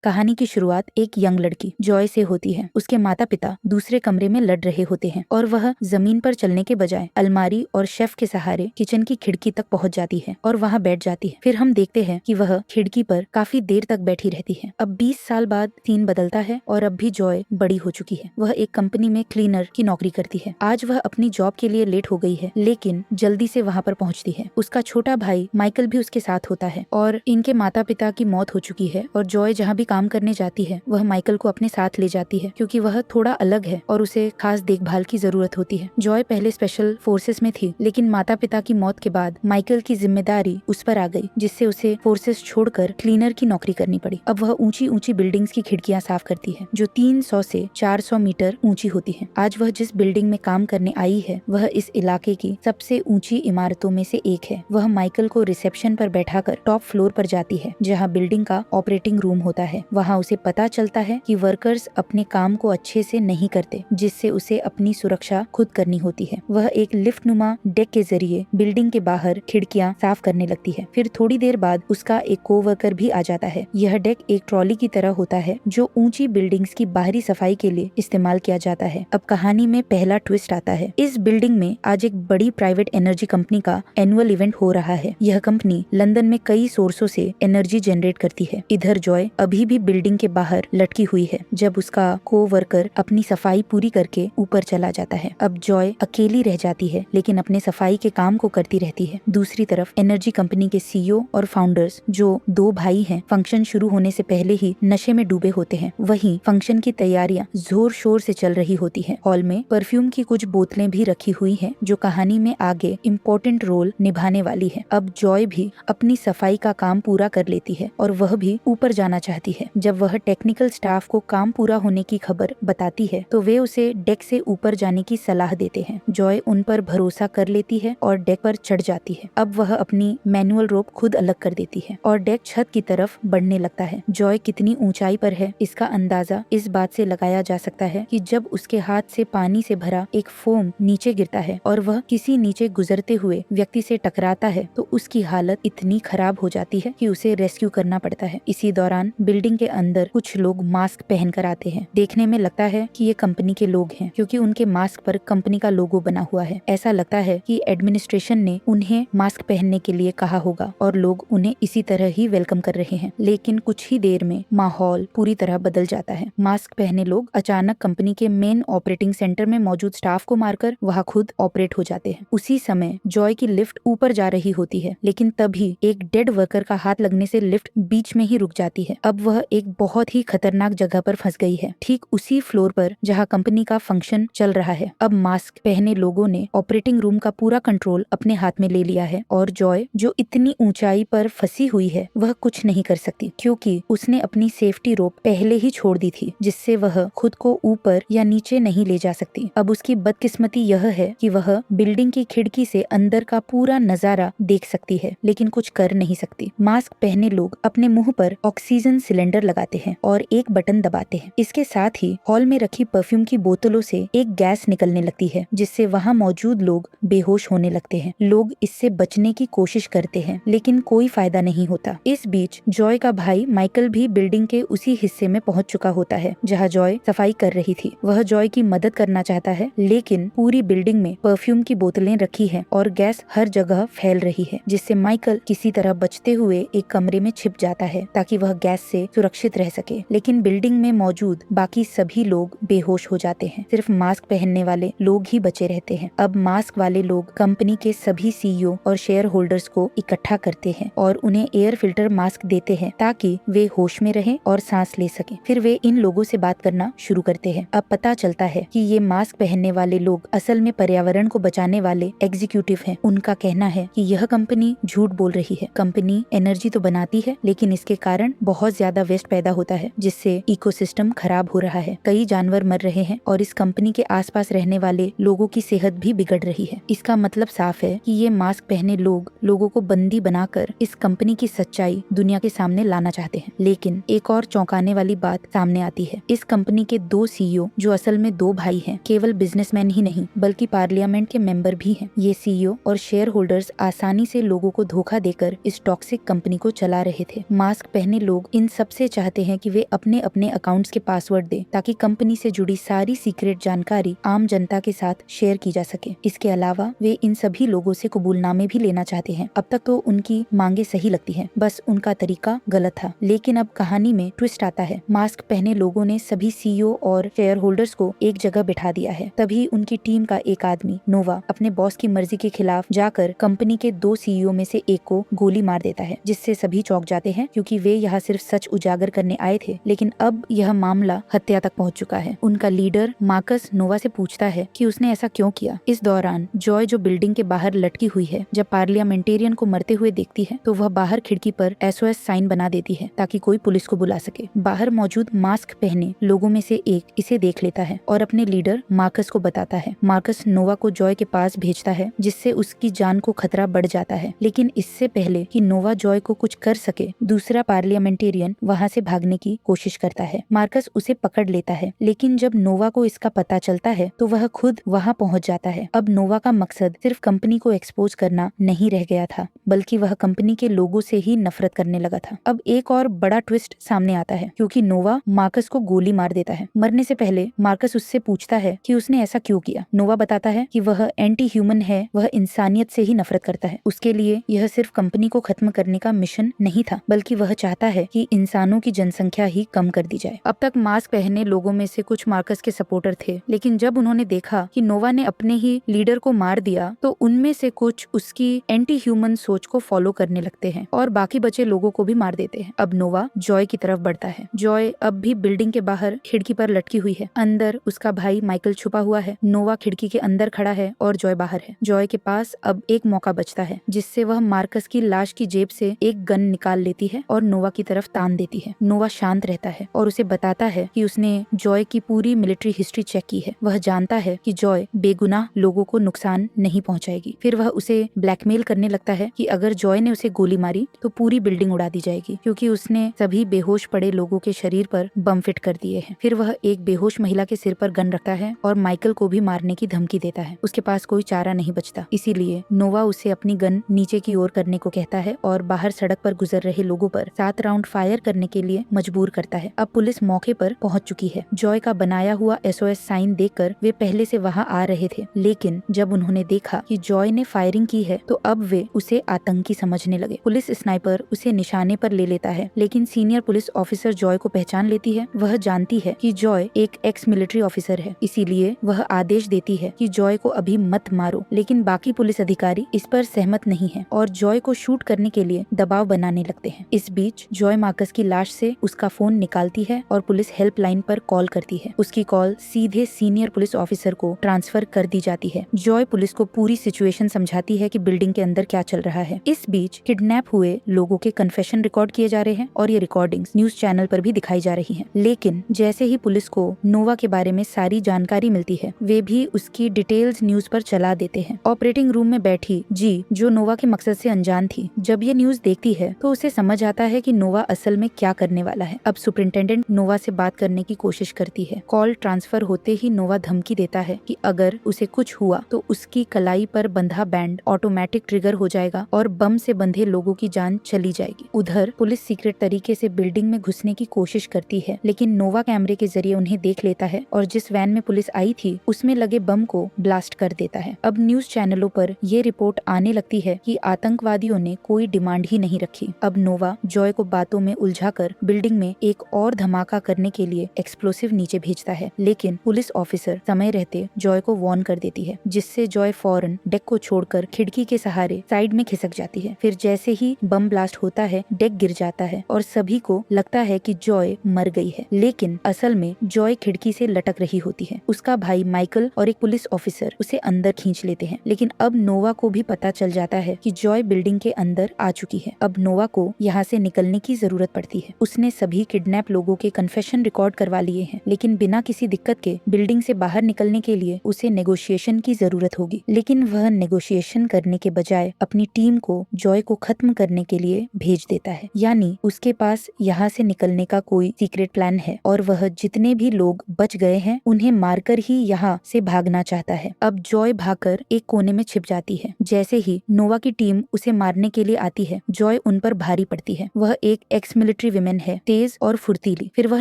कहानी की शुरुआत एक यंग लड़की जॉय से होती है। उसके माता पिता दूसरे कमरे में लड़ रहे होते हैं और वह जमीन पर चलने के बजाय अलमारी और शेफ के सहारे किचन की खिड़की तक पहुंच जाती है और वहां बैठ जाती है। फिर हम देखते हैं कि वह खिड़की पर काफी देर तक बैठी रहती है। अब 20 साल बाद सीन बदलता है और अब भी जॉय बड़ी हो चुकी है। वह एक कंपनी में क्लीनर की नौकरी करती है। आज वह अपनी जॉब के लिए लेट हो गई है, लेकिन जल्दी से वहां पर पहुंचती है। उसका छोटा भाई माइकल भी उसके साथ होता है और इनके माता पिता की मौत हो चुकी है और जॉय जहाँ भी काम करने जाती है वह माइकल को अपने साथ ले जाती है क्योंकि वह थोड़ा अलग है और उसे खास देखभाल की जरूरत होती है। जॉय पहले स्पेशल फोर्सेस में थी, लेकिन माता पिता की मौत के बाद माइकल की जिम्मेदारी उस पर आ गई, जिससे उसे फोर्सेस छोड़कर क्लीनर की नौकरी करनी पड़ी। अब वह ऊंची ऊंची बिल्डिंग्स की खिड़कियां साफ करती है जो 300 से 400 मीटर ऊंची होती है। आज वह जिस बिल्डिंग में काम करने आई है वह इस इलाके की सबसे ऊंची इमारतों में से एक है। वह माइकल को रिसेप्शन पर बैठाकर टॉप फ्लोर पर जाती है जहाँ बिल्डिंग का ऑपरेटिंग रूम होता है। वहाँ उसे पता चलता है कि वर्कर्स अपने काम को अच्छे से नहीं करते, जिससे उसे अपनी सुरक्षा खुद करनी होती है। वह एक लिफ्ट नुमा डेक के जरिए बिल्डिंग के बाहर खिड़कियां साफ करने लगती है। फिर थोड़ी देर बाद उसका एक कोवर्कर भी आ जाता है। यह डेक एक ट्रॉली की तरह होता है जो ऊंची बिल्डिंग्स की बाहरी सफाई के लिए इस्तेमाल किया जाता है। अब कहानी में पहला ट्विस्ट आता है। इस बिल्डिंग में आज एक बड़ी प्राइवेट एनर्जी कंपनी का एनुअल इवेंट हो रहा है। यह कंपनी लंदन में कई सोर्सों से एनर्जी जनरेट करती है। इधर जॉय अभी भी बिल्डिंग के बाहर लटकी हुई है जब उसका कोवर्कर अपनी सफाई पूरी करके ऊपर चला जाता है। अब जॉय अकेली रह जाती है, लेकिन अपने सफाई के काम को करती रहती है। दूसरी तरफ एनर्जी कंपनी के सीईओ और फाउंडर्स, जो दो भाई हैं, फंक्शन शुरू होने से पहले ही नशे में डूबे होते हैं। वहीं फंक्शन की तैयारियां जोर शोर से चल रही होती है। हॉल में परफ्यूम की कुछ बोतलें भी रखी हुई हैं, जो कहानी में आगे इम्पोर्टेंट रोल निभाने वाली है। अब जॉय भी अपनी सफाई का काम पूरा कर लेती है और वह भी ऊपर जाना चाहती है। जब वह टेक्निकल स्टाफ को काम पूरा होने की खबर बताती है तो वे उसे डेक से ऊपर जाने की सलाह देते हैं। जॉय उन पर भरोसा कर लेती है और डेक पर चढ़ जाती है। अब वह अपनी मैनुअल रोप खुद अलग कर देती है और डेक छत की तरफ बढ़ने लगता है। जॉय कितनी ऊंचाई पर है इसका अंदाजा इस बात से लगाया जा सकता है कि जब उसके हाथ से पानी से भरा एक फोम नीचे गिरता है और वह किसी नीचे गुजरते हुए व्यक्ति से टकराता है तो उसकी हालत इतनी खराब हो जाती है कि उसे रेस्क्यू करना पड़ता है। इसी दौरान बिल्डिंग के अंदर कुछ लोग मास्क पहन कर आते हैं। देखने में लगता है कि ये कंपनी के लोग हैं, क्योंकि उनके मास्क पर कंपनी का लोगो बना हुआ है। ऐसा लगता है कि एडमिनिस्ट्रेशन ने उन्हें मास्क पहनने के लिए कहा होगा और लोग उन्हें इसी तरह ही वेलकम कर रहे हैं। लेकिन कुछ ही देर में माहौल पूरी तरह बदल जाता है। मास्क पहने लोग अचानक कंपनी के मेन ऑपरेटिंग सेंटर में मौजूद स्टाफ को मारकर वहाँ खुद ऑपरेट हो जाते हैं। उसी समय जॉय की लिफ्ट ऊपर जा रही होती है, लेकिन तभी एक डेड वर्कर का हाथ लगने से लिफ्ट बीच में ही रुक जाती है। अब वह एक बहुत ही खतरनाक जगह पर फंस गई है, ठीक उसी फ्लोर पर जहां कंपनी का फंक्शन चल रहा है। अब मास्क पहने लोगों ने ऑपरेटिंग रूम का पूरा कंट्रोल अपने हाथ में ले लिया है और जॉय, जो इतनी ऊंचाई पर फंसी हुई है, वह कुछ नहीं कर सकती क्योंकि उसने अपनी सेफ्टी रोप पहले ही छोड़ दी थी, जिससे वह खुद को ऊपर या नीचे नहीं ले जा सकती। अब उसकी बदकिस्मती यह है कि वह बिल्डिंग की खिड़की से अंदर का पूरा नजारा देख सकती है, लेकिन कुछ कर नहीं सकती। मास्क पहने लोग अपने मुंह पर ऑक्सीजन सिलेंडर लगाते हैं और एक बटन दबाते हैं। इसके साथ ही हॉल में रखी परफ्यूम की बोतलों से एक गैस निकलने लगती है, जिससे वहाँ मौजूद लोग बेहोश होने लगते हैं। लोग इससे बचने की कोशिश करते हैं, लेकिन कोई फायदा नहीं होता। इस बीच जॉय का भाई माइकल भी बिल्डिंग के उसी हिस्से में पहुंच चुका होता है जहाँ जॉय सफाई कर रही थी। वह जॉय की मदद करना चाहता है, लेकिन पूरी बिल्डिंग में परफ्यूम की बोतलें रखी है और गैस हर जगह फैल रही है, जिससे माइकल किसी तरह बचते हुए एक कमरे में छिप जाता है ताकि वह गैस से सुरक्षित रह सके। लेकिन बिल्डिंग में मौजूद बाकी सभी लोग बेहोश हो जाते हैं। सिर्फ मास्क पहनने वाले लोग ही बचे रहते हैं। अब मास्क वाले लोग कंपनी के सभी सीईओ और शेयर होल्डर्स को इकट्ठा करते हैं और उन्हें एयर फिल्टर मास्क देते हैं ताकि वे होश में रहें और सांस ले सकें। फिर वे इन लोगों से बात करना शुरू करते हैं। अब पता चलता है कि ये मास्क पहनने वाले लोग असल में पर्यावरण को बचाने वाले एग्जीक्यूटिव हैं। उनका कहना है कि यह कंपनी झूठ बोल रही है। कंपनी एनर्जी तो बनाती है, लेकिन इसके कारण बहुत ज्यादा वेस्ट पैदा होता है, जिससे इकोसिस्टम खराब हो रहा है। कई जानवर मर रहे हैं और इस कंपनी के आसपास रहने वाले लोगों की सेहत भी बिगड़ रही है। इसका मतलब साफ है कि ये मास्क पहने लोग लोगों को बंदी बनाकर इस कंपनी की सच्चाई दुनिया के सामने लाना चाहते हैं। लेकिन एक और चौंकाने वाली बात सामने आती है। इस कंपनी के दो सीईओ, जो असल में दो भाई हैं, केवल बिजनेसमैन ही नहीं बल्कि पार्लियामेंट के मेंबर भी हैं। ये सीईओ और शेयर होल्डर्स आसानी से लोगों को धोखा देकर इस टॉक्सिक कंपनी को चला रहे थे। मास्क पहने लोग इन सब सबसे चाहते हैं कि वे अपने अपने अकाउंट्स के पासवर्ड दें ताकि कंपनी से जुड़ी सारी सीक्रेट जानकारी आम जनता के साथ शेयर की जा सके। इसके अलावा वे इन सभी लोगों से कबूलनामे भी लेना चाहते हैं। अब तक तो उनकी मांगे सही लगती हैं, बस उनका तरीका गलत था। लेकिन अब कहानी में ट्विस्ट आता है। मास्क पहने लोगों ने सभी सीईओ और शेयर होल्डर्स को एक जगह बिठा दिया है। तभी उनकी टीम का एक आदमी नोवा अपने बॉस की मर्जी के खिलाफ जाकर कंपनी के 2 सीईओ में से एक को गोली मार देता है, जिससे सभी चौंक जाते हैं क्योंकि वे यहाँ सिर्फ सच उजागर करने आए थे। लेकिन अब यह मामला हत्या तक पहुँच चुका है। उनका लीडर मार्कस नोवा से पूछता है कि उसने ऐसा क्यों किया। इस दौरान जॉय जो बिल्डिंग के बाहर लटकी हुई है, जब पार्लियामेंटेरियन को मरते हुए देखती है तो वह बाहर खिड़की पर SOS साइन बना देती है ताकि कोई पुलिस को बुला सके। बाहर मौजूद मास्क पहने लोगों में से एक इसे देख लेता है और अपने लीडर मार्कस को बताता है। मार्कस नोवा को जॉय के पास भेजता है, जिससे उसकी जान को खतरा बढ़ जाता है। लेकिन इससे पहले कि नोवा जॉय को कुछ कर सके, दूसरा पार्लियामेंटेरियन वहाँ से भागने की कोशिश करता है। मार्कस उसे पकड़ लेता है, लेकिन जब नोवा को इसका पता चलता है तो वह खुद वहाँ पहुँच जाता है। अब नोवा का मकसद सिर्फ कंपनी को एक्सपोज करना नहीं रह गया था, बल्कि वह कंपनी के लोगों से ही नफरत करने लगा था। अब एक और बड़ा ट्विस्ट सामने आता है, क्योंकि नोवा मार्कस को गोली मार देता है। मरने से पहले मार्कस उससे पूछता है कि उसने ऐसा क्यों किया। नोवा बताता है कि वह एंटी ह्यूमन है, वह इंसानियत से ही नफरत करता है। उसके लिए यह सिर्फ कंपनी को खत्म करने का मिशन नहीं था, बल्कि वह चाहता है कि इंसानों की जनसंख्या ही कम कर दी जाए। अब तक मास्क पहने लोगों में से कुछ मार्कस के सपोर्टर थे, लेकिन जब उन्होंने देखा कि नोवा ने अपने ही लीडर को मार दिया तो उनमें से कुछ उसकी एंटी ह्यूमन सोच को फॉलो करने लगते हैं और बाकी बचे लोगों को भी मार देते हैं। अब नोवा जॉय की तरफ बढ़ता है। जॉय अब भी बिल्डिंग के बाहर खिड़की पर लटकी हुई है। अंदर उसका भाई माइकल छुपा हुआ है। नोवा खिड़की के अंदर खड़ा है और जॉय बाहर है। जॉय के पास अब एक मौका बचता है, जिससे वह मार्कस की लाश की जेब से एक गन निकाल लेती है और नोवा की तरफ तान देती है। नोवा शांत रहता है और उसे बताता है कि उसने जॉय की पूरी मिलिट्री हिस्ट्री चेक की है। वह जानता है कि जॉय बेगुनाह लोगों को नुकसान नहीं पहुंचाएगी। फिर वह उसे ब्लैकमेल करने लगता है कि अगर जॉय ने उसे गोली मारी तो पूरी बिल्डिंग उड़ा दी जाएगी, क्योंकि उसने सभी बेहोश पड़े लोगों के शरीर पर बम फिट कर दिए हैं। फिर वह एक बेहोश महिला के सिर पर गन रखता है और माइकल को भी मारने की धमकी देता है। उसके पास कोई चारा नहीं बचता, इसीलिए नोवा उसे अपनी गन नीचे की ओर करने को कहता है और बाहर सड़क पर गुजर रहे लोगों पर 7 राउंड फायर करने के लिए मजबूर करता है। अब पुलिस मौके पर पहुंच चुकी है। जॉय का बनाया हुआ SOS साइन देखकर वे पहले से वहां आ रहे थे, लेकिन जब उन्होंने देखा कि जॉय ने फायरिंग की है तो अब वे उसे आतंकी समझने लगे। पुलिस स्नाइपर उसे निशाने पर ले लेता है, लेकिन सीनियर पुलिस ऑफिसर जॉय को पहचान लेती है। वह जानती है कि जॉय एक एक्स मिलिट्री ऑफिसर है, इसीलिए वह आदेश देती है कि जॉय को अभी मत मारो। लेकिन बाकी पुलिस अधिकारी इस पर सहमत नहीं है और जॉय को शूट करने के लिए दबाव बनाने लगते हैं। इस बीच जॉय मार्कस की लाश से उसका फोन निकालती है और पुलिस हेल्पलाइन पर कॉल करती है। उसकी कॉल सीधे सीनियर पुलिस ऑफिसर को ट्रांसफर कर दी जाती है। जॉय पुलिस को पूरी सिचुएशन समझाती है कि बिल्डिंग के अंदर क्या चल रहा है। इस बीच किडनैप हुए लोगों के कन्फेशन रिकॉर्ड किए जा रहे हैं और ये रिकॉर्डिंग्स न्यूज चैनल पर भी दिखाई जा रही हैं। लेकिन जैसे ही पुलिस को नोवा के बारे में सारी जानकारी मिलती है, वे भी उसकी डिटेल्स न्यूज पर चला देते हैं। ऑपरेटिंग रूम में बैठी जी, जो नोवा के मकसद से अनजान थी, जब ये न्यूज देखती है तो उसे समझ आता है कि नोवा असल में क्या करने वाला है। अब सुपरिंटेंडेंट नोवा से बात करने की कोशिश करती है। कॉल ट्रांसफर होते ही नोवा धमकी देता है कि अगर उसे कुछ हुआ तो उसकी कलाई पर बंधा बैंड ऑटोमेटिक ट्रिगर हो जाएगा और बम से बंधे लोगों की जान चली जाएगी। उधर पुलिस सीक्रेट तरीके से बिल्डिंग में घुसने की कोशिश करती है, लेकिन नोवा कैमरे के जरिए उन्हें देख लेता है और जिस वैन में पुलिस आई थी उसमें लगे बम को ब्लास्ट कर देता है। अब न्यूज चैनलों पर ये रिपोर्ट आने लगती है कि आतंकवादियों ने कोई डिमांड ही नहीं रखी। अब नोवा जॉय को बातों में उलझाकर बिल्डिंग में एक और धमाका करने के लिए एक्सप्लोसिव नीचे भेजता है, लेकिन पुलिस ऑफिसर समय रहते जॉय को वार्न कर देती है, जिससे जॉय फौरन डेक को छोड़कर खिड़की के सहारे साइड में खिसक जाती है। फिर जैसे ही बम ब्लास्ट होता है, डेक गिर जाता है और सभी को लगता है कि जॉय मर गई है, लेकिन असल में जॉय खिड़की से लटक रही होती है। उसका भाई माइकल और एक पुलिस ऑफिसर उसे अंदर खींच लेते हैं, लेकिन अब नोवा को भी पता चल जाता है कि जॉय बिल्डिंग के अंदर आ चुकी है। अब नोवा को यहाँ से निकलने की जरूरत पड़ती है। उसने सभी किडनैप लोगों के कन्फेशन रिकॉर्ड करवा लिए हैं, लेकिन बिना किसी दिक्कत के बिल्डिंग से बाहर निकलने के लिए उसे नेगोशिएशन की जरूरत होगी। लेकिन वह नेगोशिएशन करने के बजाय अपनी टीम को जॉय को खत्म करने के लिए भेज देता है, यानी उसके पास यहाँ से निकलने का कोई सीक्रेट प्लान है और वह जितने भी लोग बच गए हैं उन्हें मारकर ही यहाँ से भागना चाहता है। अब जॉय भागकर एक कोने में छिप जाती है। जैसे ही नोवा की टीम उसे मारने के लिए आती है, जॉय उन पर भारी पड़ती है। वह एक एक्स मिलिट्री मिलिट्री विमेन है, तेज और फुर्तीली। फिर वह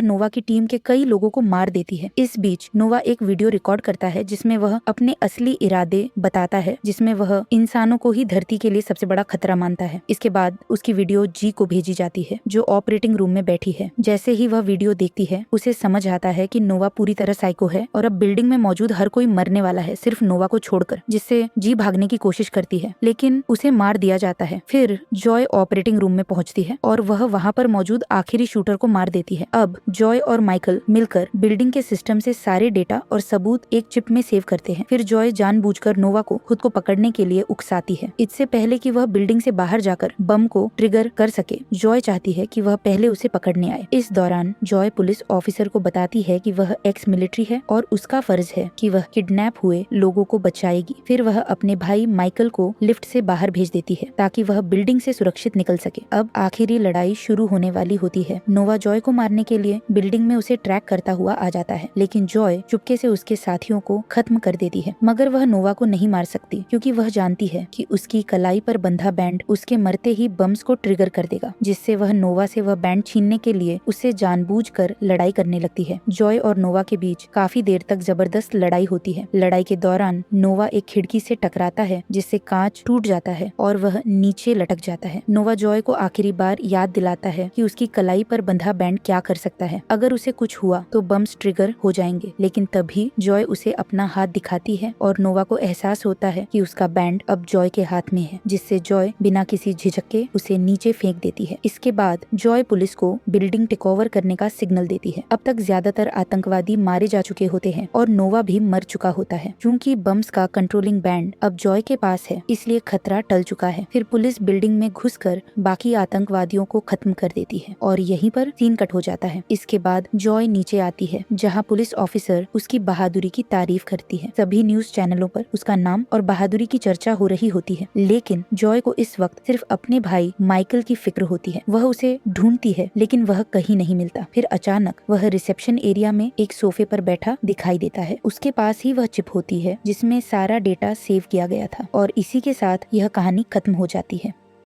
नोवा की टीम के कई लोगों को मार देती है। इस बीच नोवा एक वीडियो रिकॉर्ड करता है जिसमें वह अपने असली इरादे बताता है, जिसमें वह इंसानों को ही धरती के लिए सबसे बड़ा खतरा मानता है। इसके बाद उसकी वीडियो जी को भेजी जाती है जो ऑपरेटिंग रूम में बैठी है। जैसे ही वह वीडियो देखती है उसे समझ आता है कि नोवा पूरी तरह साइको है और अब बिल्डिंग में मौजूद हर कोई मरने वाला है, सिर्फ नोवा को छोड़कर, जिससे जी भागने की कोशिश करती है लेकिन उसे मार दिया जाता है। फिर जॉय ऑपरेटिंग रूम में पहुंचती है और वह वहां पर मौजूद आखिरी शूटर को मार देती है। अब जॉय और माइकल मिलकर बिल्डिंग के सिस्टम से सारे डेटा और सबूत एक चिप में सेव करते हैं। फिर जॉय जानबूझकर नोवा को खुद को पकड़ने के लिए उकसाती है। इससे पहले कि वह बिल्डिंग से बाहर जाकर बम को ट्रिगर कर सके, जॉय चाहती है कि वह पहले उसे पकड़ने आए। इस दौरान जॉय पुलिस ऑफिसर को बताती है कि वह एक्स मिलिट्री है और उसका फर्ज है कि वह किडनैप हुए लोगों को बचाएगी। फिर वह अपने भाई माइकल को लिफ्ट से बाहर भेज देती है ताकि वह बिल्डिंग से सुरक्षित निकल सके। अब आखिरी लड़ाई शुरू होने वाली होती है। नोवा जॉय को मारने के लिए बिल्डिंग में उसे ट्रैक करता हुआ आ जाता है, लेकिन जॉय चुपके से उसके साथियों को खत्म कर देती है। मगर वह नोवा को नहीं मार सकती क्योंकि वह जानती है कि उसकी कलाई पर बंधा बैंड उसके मरते ही बम्स को ट्रिगर कर देगा, जिससे वह नोवा से वह बैंड छीनने के लिए उससे जानबूझकर लड़ाई करने लगती है। जॉय और नोवा के बीच काफी देर तक जबरदस्त लड़ाई होती है। लड़ाई के दौरान नोवा एक खिड़की से टकराता है जिससे कांच टूट जाता है और वह नीचे लटक जाता है। नोवा जॉय को आखिरी बार याद दिलाता है कि उसकी कलाई पर बंधा बैंड क्या कर सकता है। अगर उसे कुछ हुआ तो बम्स ट्रिगर हो जाएंगे, लेकिन तभी जॉय उसे अपना हाथ दिखाती है और नोवा को एहसास होता है कि उसका बैंड अब जॉय के हाथ में है, जिससे जॉय बिना किसी झिझक के उसे नीचे फेंक देती है। इसके बाद जॉय पुलिस को बिल्डिंग टेक ओवर करने का सिग्नल देती है। अब तक ज्यादातर आतंकवादी मारे जा चुके होते हैं और नोवा भी मर चुका होता है। क्योंकि बम्स का कंट्रोलिंग बैंड अब जॉय के पास है, इसलिए खतरा टल चुका है। फिर पुलिस बिल्डिंग में घुसकर बाकी आतंकवादियों को खत्म कर देती है और यहीं पर सीन कट हो जाता है। इसके बाद जॉय नीचे आती है जहाँ पुलिस ऑफिसर उसकी बहादुरी की तारीफ करती है। सभी न्यूज चैनलों पर उसका नाम और बहादुरी की चर्चा हो रही होती है, लेकिन जॉय को इस वक्त सिर्फ अपने भाई माइकल की फिक्र होती है। वह उसे ढूंढती है लेकिन वह कहीं नहीं मिलता। फिर अचानक वह रिसेप्शन एरिया में एक सोफे पर बैठा दिखाई देता है। उसके पास ही वह चिप होती है जिसमें सारा डेटा सेव किया गया था और इसी के साथ यह कहानी खत्म हो जाती है।